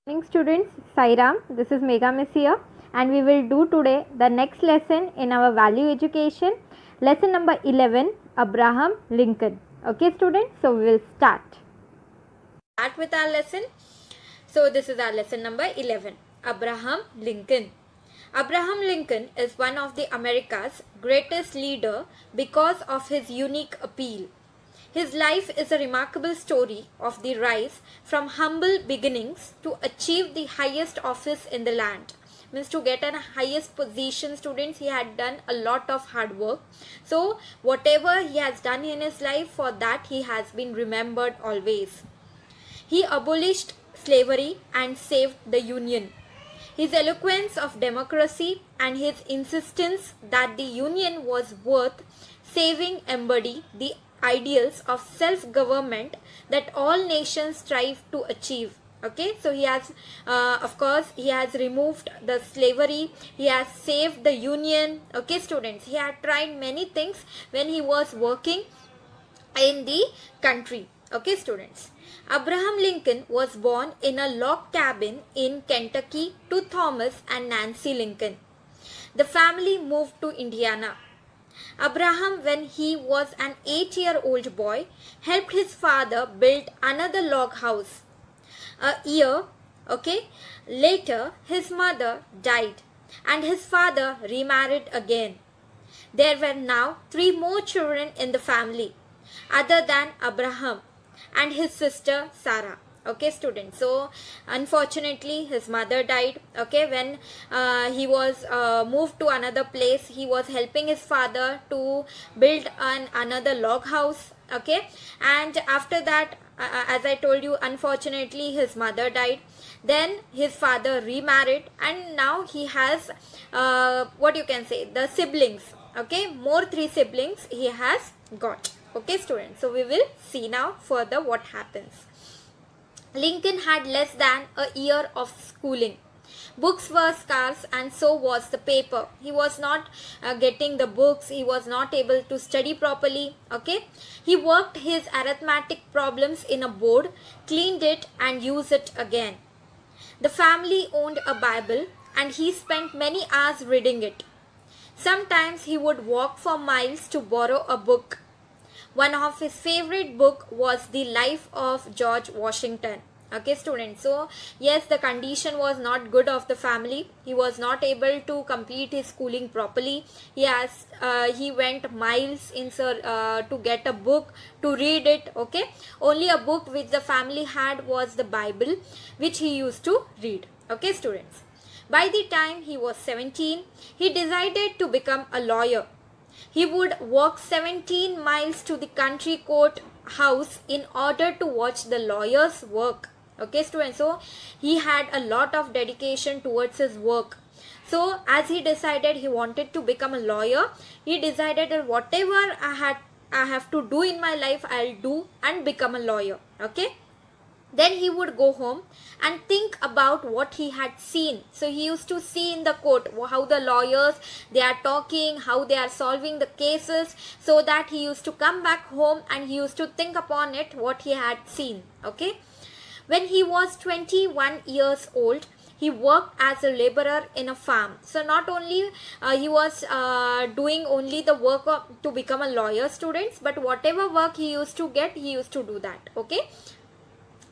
Morning students, Sairam, this is Megha Miss here, and we will do today the next lesson in our value education, lesson number 11, Abraham Lincoln. Okay students, so we will start with our lesson. So this is our lesson number 11, Abraham Lincoln. Abraham Lincoln is one of the America's greatest leader because of his unique appeal. His life is a remarkable story of the rise from humble beginnings to achieve the highest office in the land. Means to get an highest position, students, he had done a lot of hard work. So whatever he has done in his life, for that he has been remembered always. He abolished slavery and saved the Union. His eloquence of democracy and his insistence that the Union was worth saving embody the ideals of self-government that all nations strive to achieve. Okay, so he has of course he has removed the slavery, he has saved the Union. Okay students, he had tried many things when he was working in the country. Okay students, Abraham Lincoln was born in a log cabin in Kentucky to Thomas and Nancy Lincoln. The family moved to Indiana. Abraham, when he was an 8-year-old boy, helped his father build another log house. A year later, his mother died and his father remarried again. There were now 3 more children in the family other than Abraham and his sister Sarah. Okay students, so unfortunately his mother died. Okay, when he was moved to another place, he was helping his father to build another log house. Okay, and after that, as I told you, unfortunately his mother died. Then his father remarried, and now he has what you can say, the siblings. Okay, more 3 siblings he has got. Okay students, so we will see now further what happens. Lincoln had less than a year of schooling. Books were scarce and so was the paper. He was not getting the books. He was not able to study properly. Okay, he worked his arithmetic problems in a board, cleaned it and used it again. The family owned a Bible and he spent many hours reading it. Sometimes he would walk for miles to borrow a book. One of his favorite book was The Life of George Washington. Okay students, so yes, the condition was not good of the family. He was not able to complete his schooling properly. He went miles to get a book to read it. Okay, only a book which the family had was the Bible, which he used to read. Okay students, by the time he was 17, he decided to become a lawyer. He would walk 17 miles to the country court house in order to watch the lawyers work. Okay students, so he had a lot of dedication towards his work. So as he decided he wanted to become a lawyer, he decided that whatever I have to do in my life, I'll do and become a lawyer. Okay, then he would go home and think about what he had seen. So he used to see in the court how the lawyers, they are talking, how they are solving the cases, so that he used to come back home and he used to think upon it, what he had seen. Okay, when he was 21 years old, he worked as a laborer in a farm. So not only he was doing only the work to become a lawyer, students, but whatever work he used to get, he used to do that. Okay,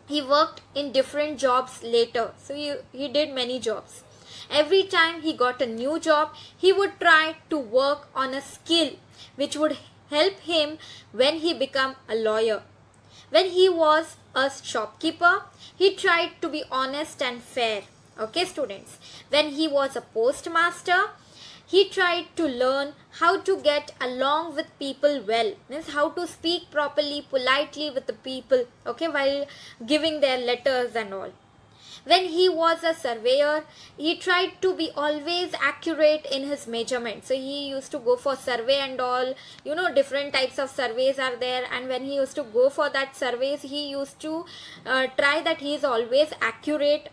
he worked in different jobs later. So he did many jobs. Every time he got a new job, he would try to work on a skill which would help him when he became a lawyer. When he was a shopkeeper, he tried to be honest and fair. Okay students, when he was a postmaster, he tried to learn how to get along with people well. Means how to speak properly, politely with the people. Okay, while giving their letters and all. When he was a surveyor, he tried to be always accurate in his measurements. So he used to go for survey and all. You know, different types of surveys are there. And when he used to go for that surveys, he used to try that he is always accurate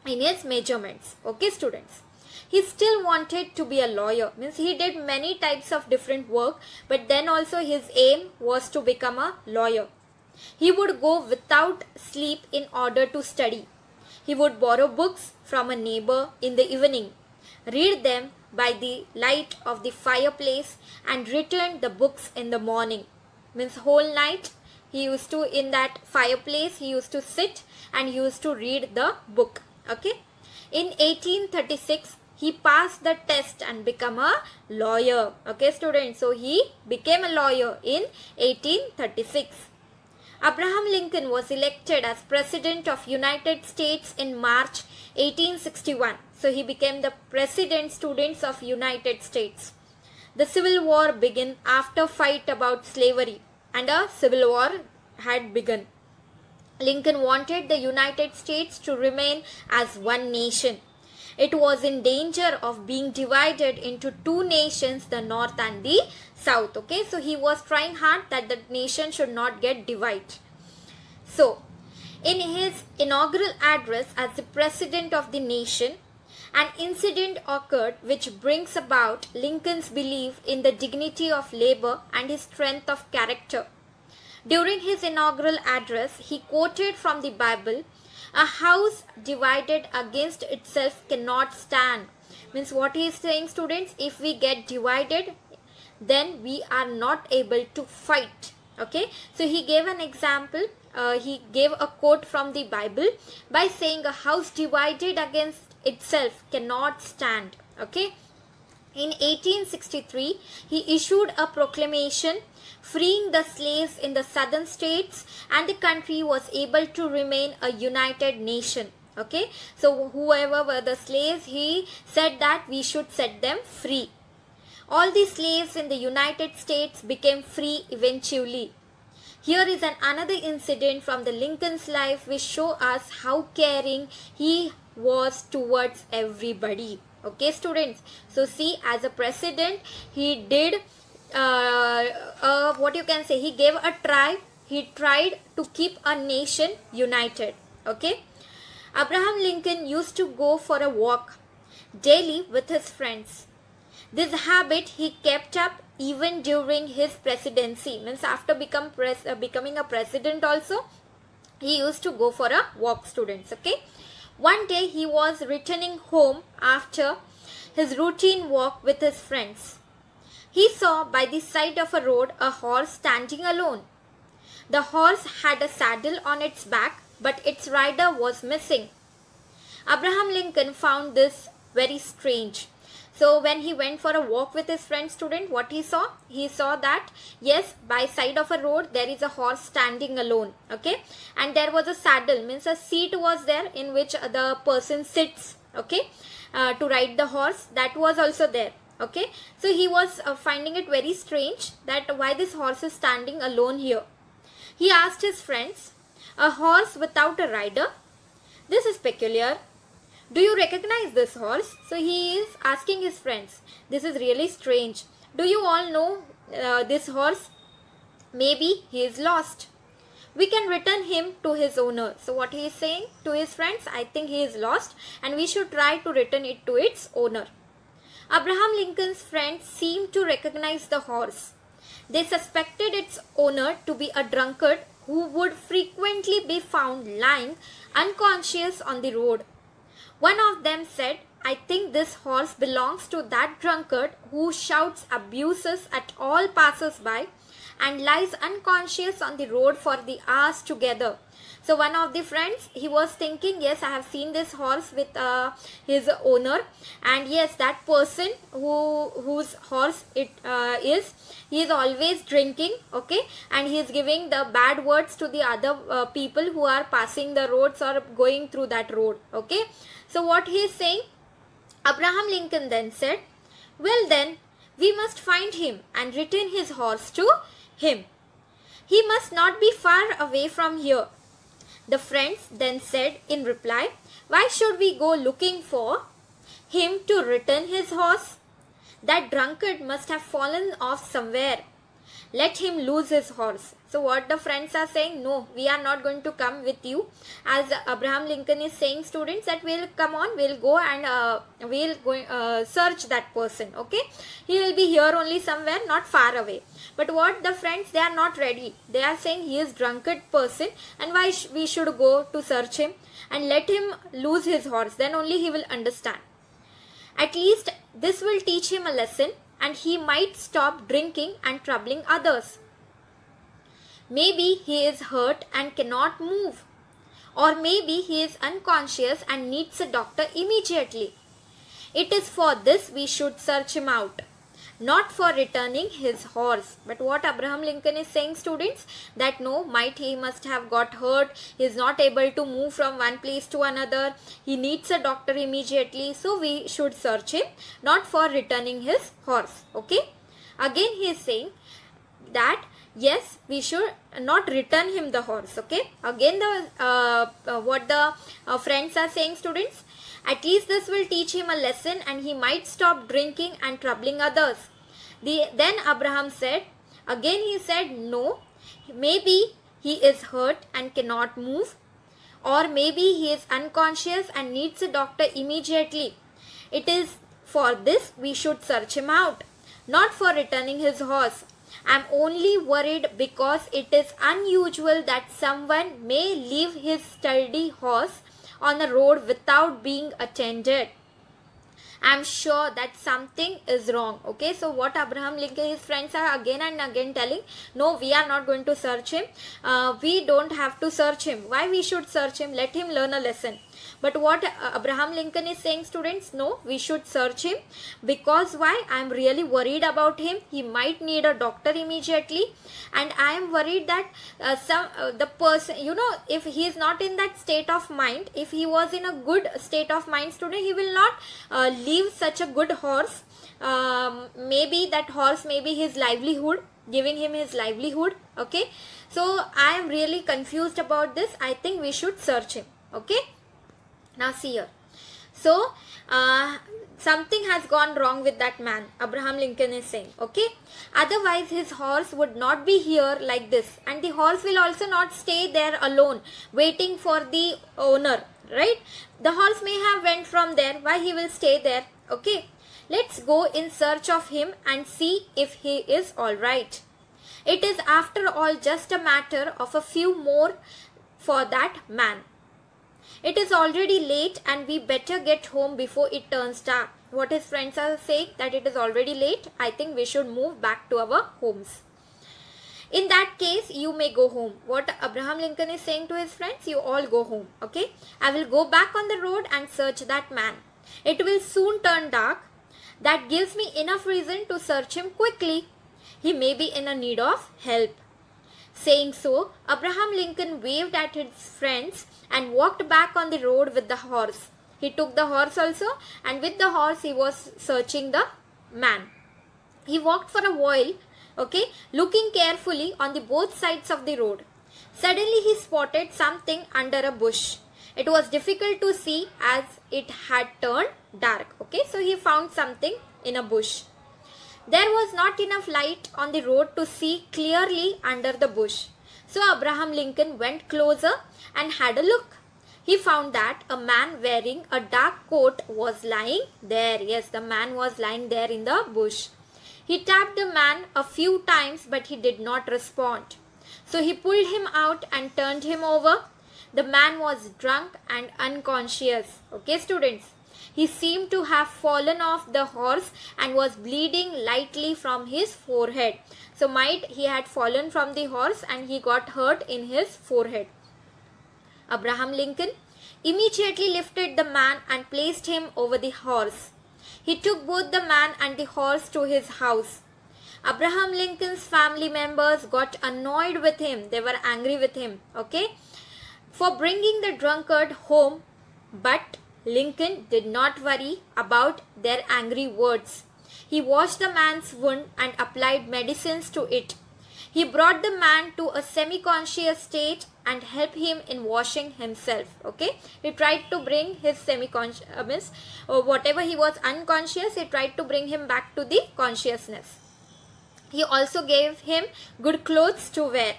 in his measurements. Okay students, he still wanted to be a lawyer. Means he did many types of different work, but then also his aim was to become a lawyer. He would go without sleep in order to study. He would borrow books from a neighbor in the evening, read them by the light of the fireplace, and return the books in the morning. Means whole night he used to, in that fireplace, he used to sit and he used to read the book. Okay. In 1836, he passed the test and become a lawyer. Okay, students. So he became a lawyer in 1836. Abraham Lincoln was elected as President of United States in March 1861. So he became the President, students, of United States. The Civil War began after fight about slavery, and a civil war had begun. Lincoln wanted the United States to remain as one nation. It was in danger of being divided into two nations, the North and the South. Okay, so he was trying hard that the nation should not get divided. So, in his inaugural address as the President of the nation, an incident occurred which brings about Lincoln's belief in the dignity of labor and his strength of character. During his inaugural address, he quoted from the Bible, "A house divided against itself cannot stand." Means what he is saying, students, if we get divided, then we are not able to fight. Okay, so he gave an example. He gave a quote from the Bible by saying, "A house divided against itself cannot stand." Okay. In 1863, he issued a proclamation freeing the slaves in the southern states, and the country was able to remain a united nation. Okay, so whoever were the slaves, he said that we should set them free. All the slaves in the United States became free eventually. Here is another incident from the Lincoln's life which show us how caring he was towards everybody. Okay, students. So see, as a president, he did what you can say, he gave a try. He tried to keep a nation united. Okay. Abraham Lincoln used to go for a walk daily with his friends. This habit he kept up even during his presidency. Means after becoming a president also, he used to go for a walk, students. Okay. One day he was returning home after his routine walk with his friends. He saw by the side of a road a horse standing alone. The horse had a saddle on its back, but its rider was missing. Abraham Lincoln found this very strange. So when he went for a walk with his friend, student, what he saw? He saw that, yes, by side of a road there is a horse standing alone. Okay, and there was a saddle, means a seat was there in which the person sits. Okay, to ride the horse, that was also there. Okay, so he was finding it very strange that why this horse is standing alone here. He asked his friends, "A horse without a rider? This is peculiar. Do you recognize this horse?" So he is asking his friends, "This is really strange. Do you all know this horse? Maybe he is lost. We can return him to his owner." So what he is saying to his friends, I think he is lost and we should try to return it to its owner. Abraham Lincoln's friends seemed to recognize the horse. They suspected its owner to be a drunkard who would frequently be found lying unconscious on the road. One of them said, "I think this horse belongs to that drunkard who shouts abuses at all passers-by and lies unconscious on the road for the hours together." So one of the friends, he was thinking, yes, I have seen this horse with his owner, and yes, that person whose horse it is, he is always drinking. Okay, and he is giving the bad words to the other people who are passing the roads or going through that road. Okay, so what he is saying, Abraham Lincoln then said, "Well then, we must find him and return his horse to him. He must not be far away from here." The friends then said in reply, "Why should we go looking for him to return his horse? That drunkard must have fallen off somewhere. let him lose his horse. So what the friends are saying, no, we are not going to come with you. As Abraham Lincoln is saying, students, that we'll come on, we'll go and we'll go search that person. Okay, he will be here only somewhere, not far away. But what the friends, they are not ready. They are saying he is drunkard person, and why we should go to search him, and let him lose his horse, then only he will understand. At least this will teach him a lesson, and he might stop drinking and troubling others. Maybe he is hurt and cannot move, or maybe he is unconscious and needs a doctor immediately. It is for this we should search him out, not for returning his horse. But what Abraham Lincoln is saying, students, that no, might he must have got hurt, he is not able to move from one place to another, he needs a doctor immediately, so we should search him, not for returning his horse. Okay, again he is saying that yes, we should not return him the horse. Okay, again the what the friends are saying, students, at least this will teach him a lesson, and he might stop drinking and troubling others. Then Abraham said, again he said, no, maybe he is hurt and cannot move, or maybe he is unconscious and needs a doctor immediately. It is for this we should search him out, not for returning his horse. I am only worried because it is unusual that someone may leave his sturdy horse on the road without being attended. I am sure that something is wrong. Okay, so what Abraham Lincoln, his friends are again and again telling, no, we are not going to search him. We don't have to search him. Why we should search him? Let him learn a lesson. But what Abraham Lincoln is saying, students, no, we should search him, because why? I am really worried about him. He might need a doctor immediately, and I am worried that the person, you know, if he is not in that state of mind, if he was in a good state of mind, student, he will not leave such a good horse. Maybe that horse may be his livelihood, giving him his livelihood. Okay, so I am really confused about this. I think we should search him. Okay, now see here. So something has gone wrong with that man, Abraham Lincoln is saying. Okay, otherwise his horse would not be here like this, and the horse will also not stay there alone waiting for the owner, right? The horse may have went from there. Why he will stay there? Okay, let's go in search of him and see if he is all right. It is after all just a matter of a few more for that man. It is already late and we better get home before it turns dark. What his friends are saying, that it is already late. I think we should move back to our homes. In that case, you may go home. What Abraham Lincoln is saying to his friends, you all go home. Okay, I will go back on the road and search that man. It will soon turn dark. That gives me enough reason to search him quickly. He may be in a need of help. Saying so, Abraham Lincoln waved at his friends and walked back on the road with the horse. He took the horse also, and with the horse he was searching the man. He walked for a while, okay, looking carefully on the both sides of the road. Suddenly he spotted something under a bush. It was difficult to see as it had turned dark. Okay, so he found something in a bush. There was not enough light on the road to see clearly under the bush. So Abraham Lincoln went closer and had a look. He found that a man wearing a dark coat was lying there. Yes, the man was lying there in the bush. He tapped the man a few times, but he did not respond. So he pulled him out and turned him over. The man was drunk and unconscious. Okay, students. He seemed to have fallen off the horse and was bleeding lightly from his forehead. So might he had fallen from the horse and he got hurt in his forehead. Abraham Lincoln immediately lifted the man and placed him over the horse. He took both the man and the horse to his house. Abraham Lincoln's family members got annoyed with him. They were angry with him, okay, for bringing the drunkard home, but Lincoln did not worry about their angry words. He washed the man's wound and applied medicines to it. He brought the man to a semi-conscious state and helped him in washing himself. Okay, he tried to bring his semi-conscious, or whatever he was unconscious, he tried to bring him back to the consciousness. He also gave him good clothes to wear.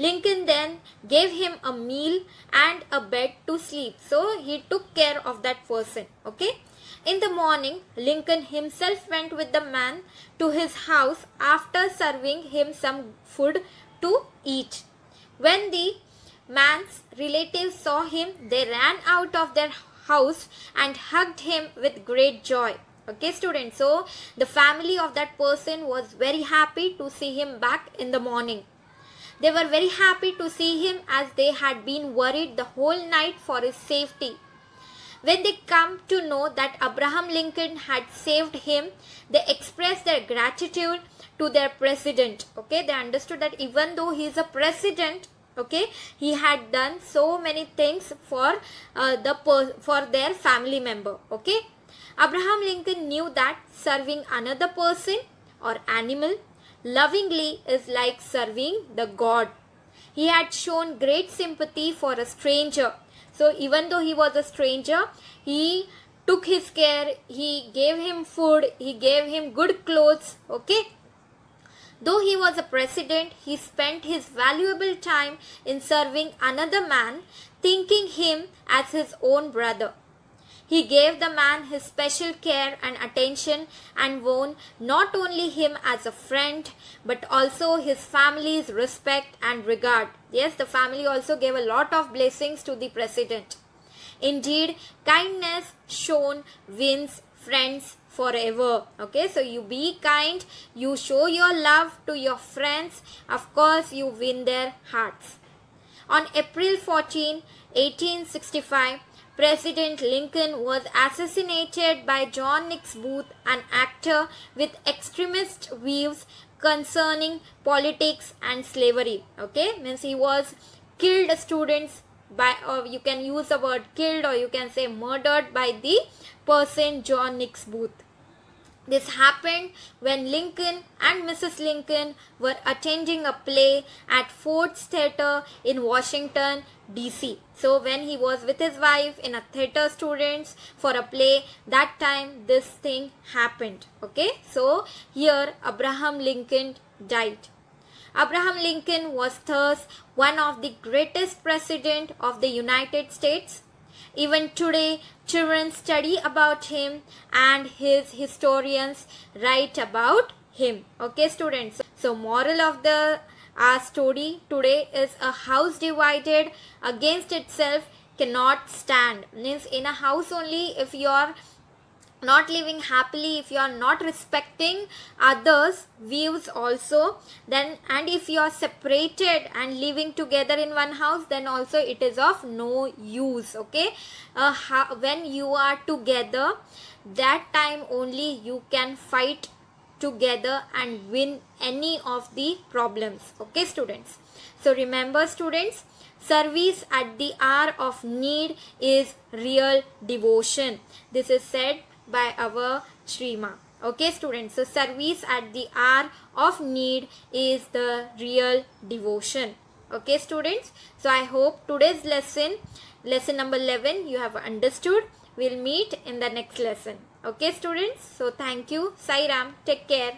Lincoln then gave him a meal and a bed to sleep. So he took care of that person. Okay. In the morning, Lincoln himself went with the man to his house after serving him some food to eat. When the man's relatives saw him, they ran out of their house and hugged him with great joy. Okay, students. So the family of that person was very happy to see him back in the morning. They were very happy to see him as they had been worried the whole night for his safety. When they come to know that Abraham Lincoln had saved him, they expressed their gratitude to their president. Okay, they understood that even though he is a president, okay, he had done so many things for their family member. Okay, Abraham Lincoln knew that serving another person or animal lovingly is like serving the God. He had shown great sympathy for a stranger. So even though he was a stranger, he took his care, he gave him food, he gave him good clothes. Okay. Though he was a president, he spent his valuable time in serving another man, thinking him as his own brother. He gave the man his special care and attention and won not only him as a friend but also his family's respect and regard. Yes, the family also gave a lot of blessings to the president. Indeed, kindness shown wins friends forever. Okay, so you be kind, you show your love to your friends, of course you win their hearts. On April 14, 1865, President Lincoln was assassinated by John Wilkes Booth, an actor with extremist views concerning politics and slavery. Okay, means he was killed, students, by, or you can use the word killed, or you can say murdered by the person John Wilkes Booth. This happened when Lincoln and Mrs. Lincoln were attending a play at Ford's Theatre in Washington, D.C. So when he was with his wife in a theatre, students, for a play, that time this thing happened. Okay, so here Abraham Lincoln died. Abraham Lincoln was thus one of the greatest presidents of the United States. Even today, children study about him and his historians write about him. Okay, students. So moral of the story today is a house divided against itself cannot stand. Means in a house only, if you are not living happily, if you are not respecting others' views also, then, and if you are separated and living together in one house, then also it is of no use. Okay, when you are together, that time only you can fight together and win any of the problems. Okay, students. So remember, students, service at the hour of need is real devotion. This is said by our Shrima. Okay, students. So service at the hour of need is the real devotion. Okay, students. So I hope today's lesson number 11, you have understood. We'll meet in the next lesson. Okay, students. So thank you. Sai Ram. Take care.